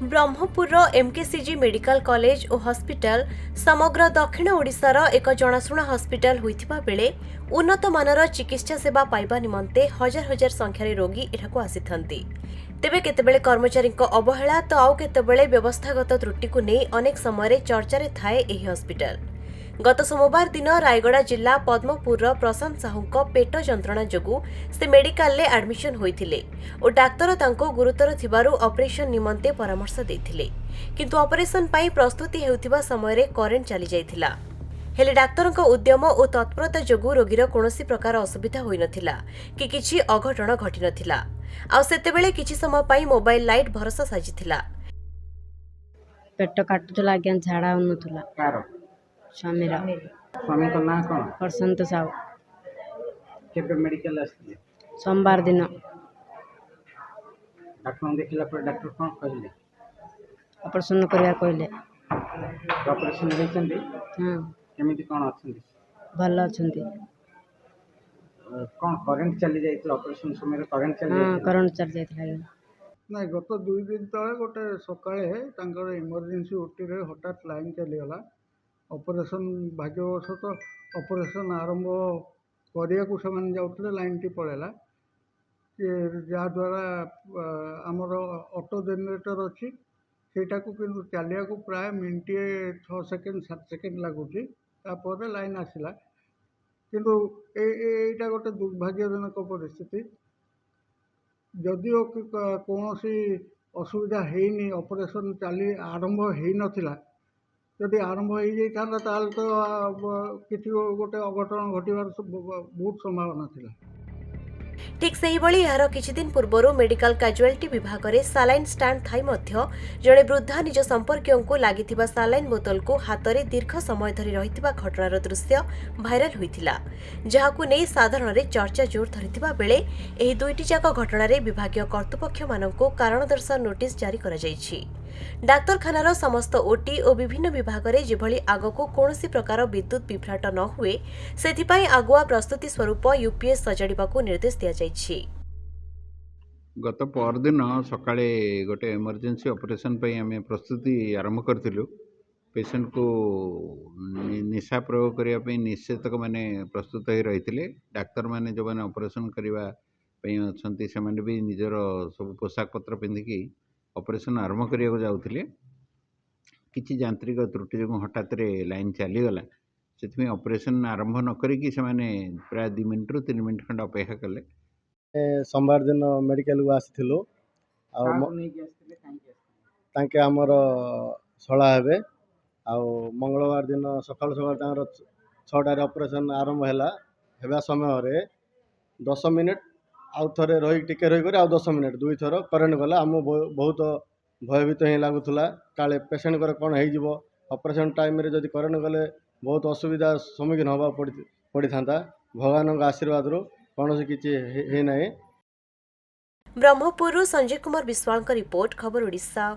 Brahmapur MKCG medical college और hospital समग्र दक्षिण ओडिशार एक जनाशुना हॉस्पिटल होइथिबा बेले उन्नत मानर चिकित्सा सेवा पाइबा निमंते हजार हजार संख्यार रोगी एठाकु आसीथंती। तेबे केतेबेले कर्मचारी अवहेला तो आउ केतेबेले व्यवस्थागत त्रुटि को नहीं अनेक समय चर्चा थाए एही हॉस्पिटल। गत सोमवार दिन रायगड़ा जिला पद्मपुर प्रशांत साहू पेट जंत्रणा जोगु से मेडिकल ले एडमिशन होइथिले और डाक्तर तांको गुरुतर थिबारु ऑपरेशन निमंते परामर्श देथिले, किंतु ऑपरेशन पाई प्रस्तुति हेउथिबा समय रे करेंट चली जाइथिला। हेले डाक्तरक उद्यम और तत्परता जोगु रोगीर कोनोसी प्रकार असुविधा होई नथिला कि किछि अघटन घटी नथिला। आ सेतेबेले किछि समय पाई मोबाइल लाइट भरोसा साजिथिला। पेट काटुला आज्ञा झाड़ा होनुला स्वामी स्वामी को ना कौन प्रशांत साहू केबे मेडिकल आसले सोमवार दिन डॉक्टर देखला पर डॉक्टर कौन कहले ऑपरेशन करिया कहले ऑपरेशन हेचंदी हां केमिति कोन अछंदी भल अछंदी कौन करंट चली जाइतला ऑपरेशन समय रे करंट चली हां करंट चल जाइतला ना गत 2 दिन तले गोटे सकाळे तांकर इमरजेंसी ओटी रे हठात लाइन चली गला ऑपरेशन भाग्यवशत ऑपरेशन आरंभ करिया को से जाउतले लाइन टी पळेला जहाँद्वारा आमर ऑटो जेनरेटर अच्छी सेटा को किंतु चलिया को प्राय मिनिटे 6 सेकेंड 7 सेकेंड लगुच लाइन आसला किंतु एटा गोटे दुर्भाग्यजनक परिस्थिति जदिओ कौन सी असुविधा है ऑपरेशन चली आरंभ हो नथिला जदि आरंभ हो जाता तो किसी गोटे अघटन घटवार बहुत संभावना थिला। ठीक सेही बळी यार किछि दिन पूर्वरु मेडिकल कैजुअलिटी विभाग रे सालाइन स्टैंड थाई मध्य जड़े वृद्धा निज संपर्कियों को लागिथिबा सालाइन बोतल को हाथ रे दीर्घ समय धरी रहिथिबा घटनार दृश्य भाइराल होइथिला, जहाकु नै साधारण रे चर्चा जोर धरिथिबा बेले एही दुईटी जाक घटना रे विभागीय कर्तृपक्ष माननको कारण दर्शन नोटिस जारी करा जायछि। डाक्तरखानार समस्त ओटी और विभिन्न विभाग रे जेभली आगको कोनोसी प्रकार विद्युत विभ्राट न हुए सेथिपाई आगुआ प्रस्तुति स्वरूप यूपीएस सजाड़िबाकू निर्देश दिया जायछि। गत परदिन सकाळे गोटे इमरजेंसी ऑपरेशन पे आम प्रस्तुति आरंभ करथिलु। पेशेंट को निशा प्रयोग करने निषेधक मैंने प्रस्तुत हो रही डाक्तर मैंने जो मैंने ऑपरेशन करने अच्छा से भी निजर सब पोशाक पत्र पिंधिकी ऑपरेशन आरंभ करने जाऊे किसी यांत्रिक त्रुटि जो हठात लाइन चलीगला से ऑपरेशन आरंभ न करिकी से प्राय 2 मिनट रु 3 मिनट खंड अपेक्षा कले। सोमवार दिन मेडिकल को आसीथिलु तांके हमर सला हेबे आ मंगलवार दिन सकाळ सकाळ 6टार ऑपरेशन आरंभ हेबा समय रे 10 मिनिट आउ थरे रही टिके रही कर 10 मिनिट 2 थर करेंट गला आम बहुत भयभीत ही लगुला काले पेसेंट कर कौन हो ऑपरेशन टाइम रे जदि करेंट गले बहुत असुविधा सम्मुखीन होगा पड़ी था। भगवान आशीर्वाद रो कौन किसी है ना। ब्रह्मपुर संजय कुमार विश्वाल का रिपोर्ट खबर ओडिशा।